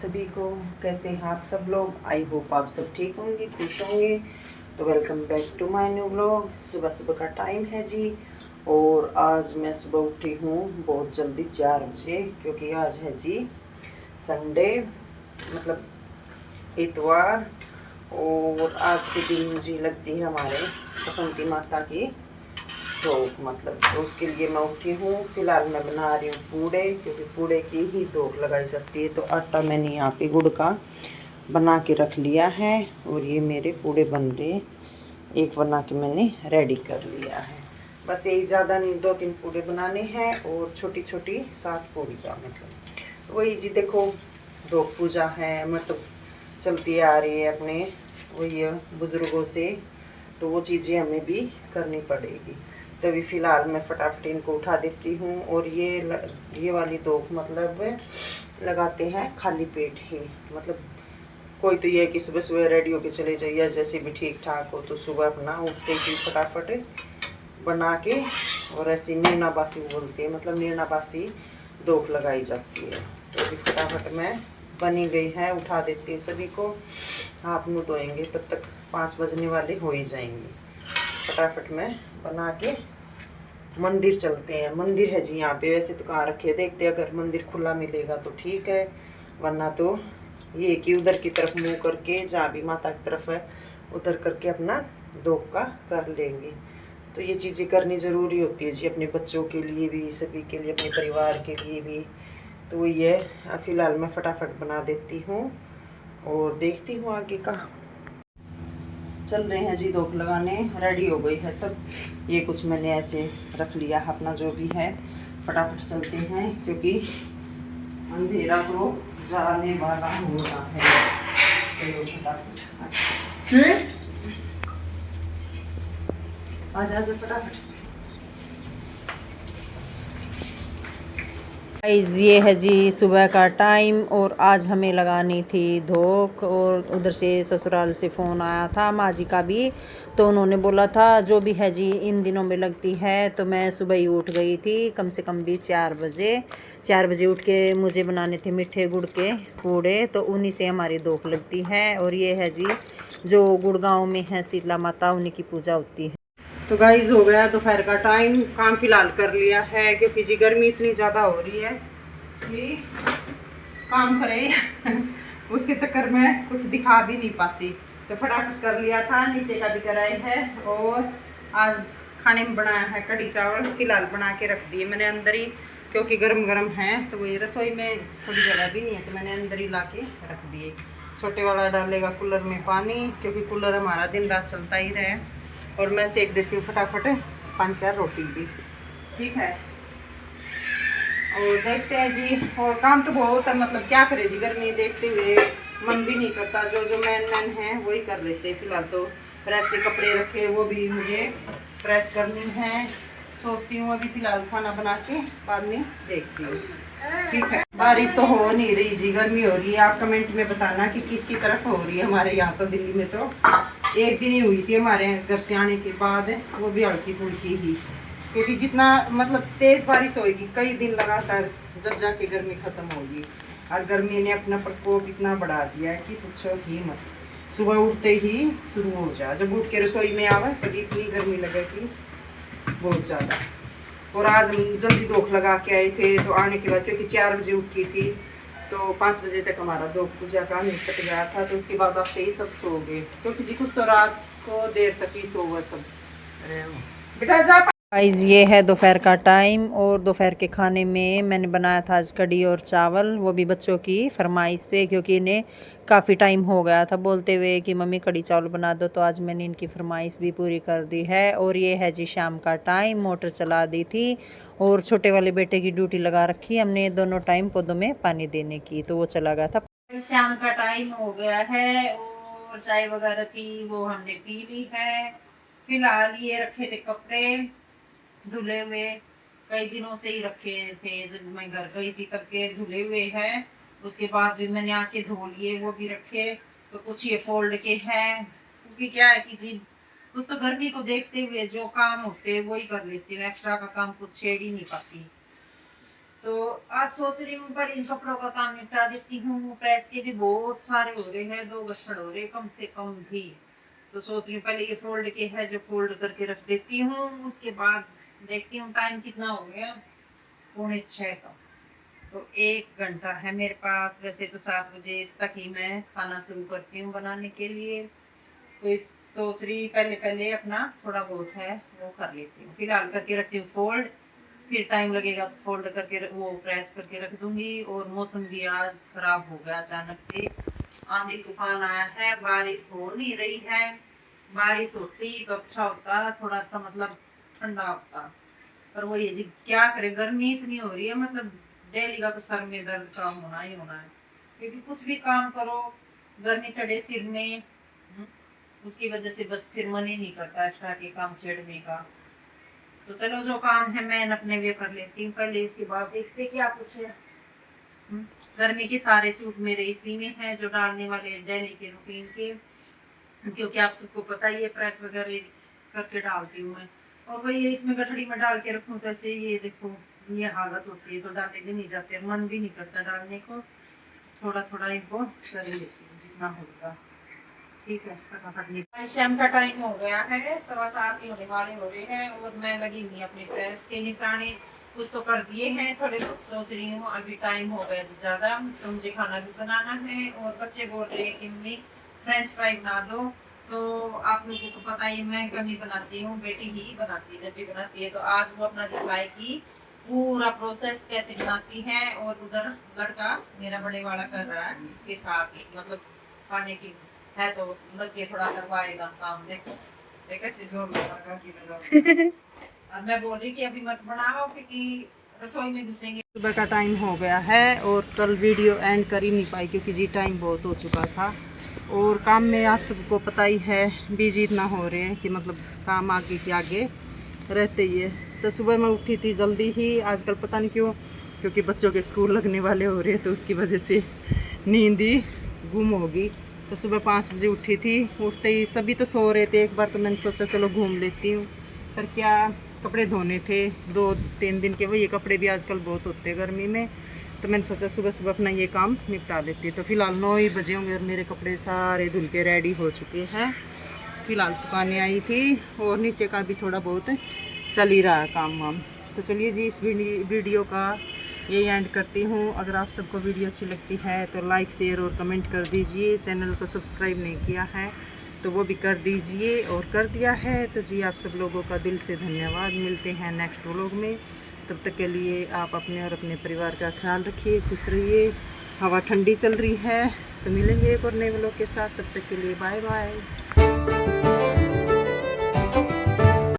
सभी को। कैसे हैं आप सब लोग? आई होप आप सब ठीक होंगे, खुश होंगे। तो welcome back to my new vlog. सुबह सुबह का टाइम है जी, और आज मैं सुबह उठी हूँ बहुत जल्दी 4 बजे, क्योंकि आज है जी संडे, मतलब इतवार। और आज के दिन जी लगती है हमारे बसंती माता की तो मतलब तो उसके लिए मैं उठी हूँ। फिलहाल मैं बना रही हूँ पूड़े, क्योंकि पूड़े की ही धोख लगाई जाती है। तो आटा मैंने यहाँ पे गुड़ का बना के रख लिया है, और ये मेरे पूड़े बन रहे, एक बना के मैंने रेडी कर लिया है। बस यही, ज़्यादा नहीं, 2-3 पूड़े बनाने हैं और छोटी छोटी 7 पूड़ी का मतलब वही जी। देखो, धोख पूजा है, मतलब चलती आ रही है अपने वही बुजुर्गों से, तो वो चीज़ें हमें भी करनी पड़ेगी। तो अभी फ़िलहाल मैं फटाफट इनको उठा देती हूँ। और ये वाली धोख मतलब लगाते हैं खाली पेट ही, मतलब कोई तो ये कि सुबह सुबह रेडी होके चले जाइए, जैसे भी ठीक ठाक हो, तो सुबह अपना उठते ही फटाफट बना के, और ऐसी नीनाबासी बोलते हैं, मतलब नीनाबासी धोख लगाई जाती है। तो अभी फटाफट मैं बनी गई है, उठा देती हूँ सभी को। हाथ मुँह धोएंगे, तब तक 5 बजने वाले हो ही जाएंगे। फटाफट मैं बना के मंदिर चलते हैं। मंदिर है जी यहाँ पे, वैसे तो कहाँ रखे, देखते हैं अगर मंदिर खुला मिलेगा तो ठीक है, वरना तो ये कि उधर की तरफ मुंह करके, जहाँ भी माता की तरफ है उधर करके अपना धोख का कर लेंगे। तो ये चीज़ें करनी ज़रूरी होती है जी, अपने बच्चों के लिए भी, सभी के लिए, अपने परिवार के लिए भी। तो ये फ़िलहाल मैं फटाफट बना देती हूँ और देखती हूँ आगे का। चल रहे हैं जी धोख लगाने, रेडी हो गई है सब। ये कुछ मैंने ऐसे रख लिया अपना जो भी है। फटाफट चलते हैं, क्योंकि अंधेरा तो जाने वाला हो रहा है। चलो फटाफट, आजा आजा फटाफट। गाइस ये है जी सुबह का टाइम, और आज हमें लगानी थी धोख। और उधर से ससुराल से फ़ोन आया था माँ जी का भी, तो उन्होंने बोला था जो भी है जी इन दिनों में लगती है। तो मैं सुबह ही उठ गई थी, कम से कम भी 4 बजे उठ के मुझे बनाने थे मीठे गुड़ के पूड़े, तो उन्हीं से हमारी धोख लगती है। और ये है जी जो गुड़गांव में है शीतला माता, उन्हीं की पूजा होती है। तो गाइज हो गया दोपहर का टाइम, काम फिलहाल कर लिया है, क्योंकि जी गर्मी इतनी ज़्यादा हो रही है कि काम करे उसके चक्कर में कुछ दिखा भी नहीं पाती। तो फटाफट कर लिया था, नीचे का भी कराई है। और आज खाने में बनाया है कढ़ी चावल, फिलहाल बना के रख दिए मैंने अंदर ही, क्योंकि गरम गरम है। तो वही रसोई में थोड़ी जगह भी नहीं है, तो मैंने अंदर ही ला के रख दिए। छोटे वाला डालेगा कूलर में पानी, क्योंकि कूलर हमारा दिन रात चलता ही रहे। और मैं सेक देती हूँ फटाफट 5-4 रोटी भी, ठीक है। और देखते हैं जी, और काम तो बहुत है, मतलब क्या करें जी, गर्मी देखते हुए मन भी नहीं करता। जो जो मैन है वही कर लेते हैं। फिलहाल तो प्रेस के कपड़े रखे, वो भी मुझे प्रेस करनी है। सोचती हूँ अभी फिलहाल खाना बना के बाद में देखती हूँ, ठीक है। बारिश तो हो नहीं रही जी, गर्मी हो रही है। आप कमेंट में बताना कि किसकी तरफ हो रही है। हमारे यहाँ तो दिल्ली में तो एक दिन ही हुई थी हमारे घर से आने के बाद, वो भी हल्की फुल्की ही, क्योंकि जितना मतलब तेज बारिश होगी कई दिन लगातार, जब जाके गर्मी खत्म होगी। और गर्मी ने अपना प्रकोप इतना बढ़ा दिया है कि पूछो ही मत। सुबह उठते ही शुरू हो जा, जब उठ के रसोई में आवे तभी इतनी गर्मी लगेगी बहुत ज़्यादा। और आज हम जल्दी धोख लगा के आए थे, तो आने के बाद, क्योंकि 4 बजे उठी थी, तो 5 बजे तक हमारा धोख पूजा का निपट गया था। तो उसके बाद आप ही सब सो गए, क्योंकि जी कुछ तो रात को देर तक ही सो गए सब। बेटा जा। गाइस ये है दोपहर का टाइम, और दोपहर के खाने में मैंने बनाया था आज कढ़ी और चावल, वो भी बच्चों की फरमाइश पे, क्योंकि इन्हें काफ़ी टाइम हो गया था बोलते हुए कि मम्मी कढ़ी चावल बना दो। तो आज मैंने इनकी फरमाइश भी पूरी कर दी है। और ये है जी शाम का टाइम, मोटर चला दी थी, और छोटे वाले बेटे की ड्यूटी लगा रखी हमने दोनों टाइम पौधों में पानी देने की, तो वो चला गया था। शाम का टाइम हो गया है, और चाय वगैरह थी वो हमने पी ली है। फिलहाल ये रखे थे कपड़े धुले हुए, कई दिनों से ही रखे थे, जब मैं घर गई थी तब के धुले हुए हैं। उसके बाद भी मैंने आके धो लिए, वो भी रखे। तो कुछ ये फोल्ड के हैं, क्योंकि क्या है कि जी कुछ तो गर्मी को देखते हुए जो काम होते हैं वही कर लेती हूँ, एक्स्ट्रा का काम कुछ छेड़ ही नहीं पाती। तो आज सोच रही हूँ पर इन कपड़ों का काम निपटा देती हूँ। प्रेस के भी बहुत सारे हो रहे हैं, 2 गट्ठड़ हो रहे कम से कम भी। तो सोच रही हूँ पहले ये फोल्ड के है जो फोल्ड करके रख देती हूँ, उसके बाद देखती हूँ टाइम कितना हो गया, 5:45 का। तो 1 घंटा है मेरे पास। वैसे तो 7 बजे तक ही मैं खाना शुरू करती हूँ बनाने के लिए। तो इस सोच रही पहले पहले अपना थोड़ा बहुत है वो कर लेती हूँ। फिलहाल करके रखती हूँ फोल्ड, फिर टाइम लगेगा तो फोल्ड करके वो प्रेस करके रख दूंगी। और मौसम भी आज खराब हो गया, अचानक से आंधी तूफान आया है, बारिश हो नहीं रही है। बारिश होती तो अच्छा होता, थोड़ा सा मतलब ठंडा होता, पर वो ये जी क्या करे, गर्मी इतनी हो रही है, मतलब डेली का तो सर में दर्द का होना ही होना है। क्योंकि कुछ भी काम करो गर्मी चढ़े सिर में, उसकी वजह से बस फिर मन ही नहीं करता एक्स्ट्रा के काम छेड़ने का। तो चलो जो काम है मैं अपने लिए कर लेती हूँ पहले, इसके बाद देखते क्या कुछ है। गर्मी के सारे सूट मेरे इसी में हैं जो डालने वाले डेली के रूटीन के, क्योंकि आप सबको पता ही है प्रेस वगैरह करके डालती हूँ मैं। और वही इसमें गठड़ी में डाल के रखूँ तो ऐसे ये देखो ये हालत होती है, तो डालने भी नहीं जाते, मन भी नहीं करता डालने को। थोड़ा थोड़ा इनको कर लेती हूँ जितना होगा। ठीक है, फटाफट शाम का टाइम हो गया है, 7:15 ही होने वाले हो रहे हैं और मैं लगी हुई अपनी प्रेस के निपटाने। कुछ तो कर दिए हैं, थोड़े बहुत सोच रही हूँ अभी टाइम हो गया ज़्यादा, तो मुझे खाना भी बनाना है। और बच्चे बोल रहे हैं कि मम्मी फ्रेंच फ्राई बना दो। तो आप लोगों को पता ही मैं कम ही बनाती हूँ, बेटी ही बनाती है जब भी बनाती है। तो आज वो अपना दिखाएगी पूरा प्रोसेस कैसे बनाती है। और उधर लड़का मेरा बड़े वाला कर रहा है इसके साथ ही, मतलब खाने की है तो मतलब ये थोड़ा करवाएगा काम। देखो और मैं बोल रही कि अभी मत बनाओ क्योंकि रसोई में घुसेंगे। सुबह का टाइम हो गया है और कल वीडियो एंड कर ही नहीं पाई क्योंकि जी टाइम बहुत हो चुका था। और काम में आप सबको पता ही है बिजी इतना हो रहे हैं कि मतलब काम आगे के आगे रहते ही है। तो सुबह मैं उठी थी जल्दी ही, आजकल पता नहीं क्यों, क्योंकि बच्चों के स्कूल लगने वाले हो रहे हैं तो उसकी वजह से नींद ही गुम होगी। तो सुबह 5 बजे उठी थी, उठते ही सभी तो सो रहे थे। एक बार तो मैंने सोचा चलो घूम लेती हूँ, पर क्या कपड़े धोने थे 2-3 दिन के, वही कपड़े भी आजकल बहुत होते हैं गर्मी में। तो मैंने सोचा सुबह सुबह अपना ये काम निपटा लेती है। तो फिलहाल 9 ही बजे होंगे और मेरे कपड़े सारे धुल के रेडी हो चुके हैं। फिलहाल सुखाने आई थी और नीचे का भी थोड़ा बहुत चल ही रहा है काम वाम। तो चलिए जी इस वीडियो का यही एंड करती हूँ। अगर आप सबको वीडियो अच्छी लगती है तो लाइक शेयर और कमेंट कर दीजिए। चैनल को सब्सक्राइब नहीं किया है तो वो भी कर दीजिए, और कर दिया है तो जी आप सब लोगों का दिल से धन्यवाद। मिलते हैं नेक्स्ट व्लॉग में, तब तक के लिए आप अपने और अपने परिवार का ख्याल रखिए, खुश रहिए। हवा ठंडी चल रही है, तो मिलेंगे एक और नए व्लॉग के साथ, तब तक के लिए बाय बाय।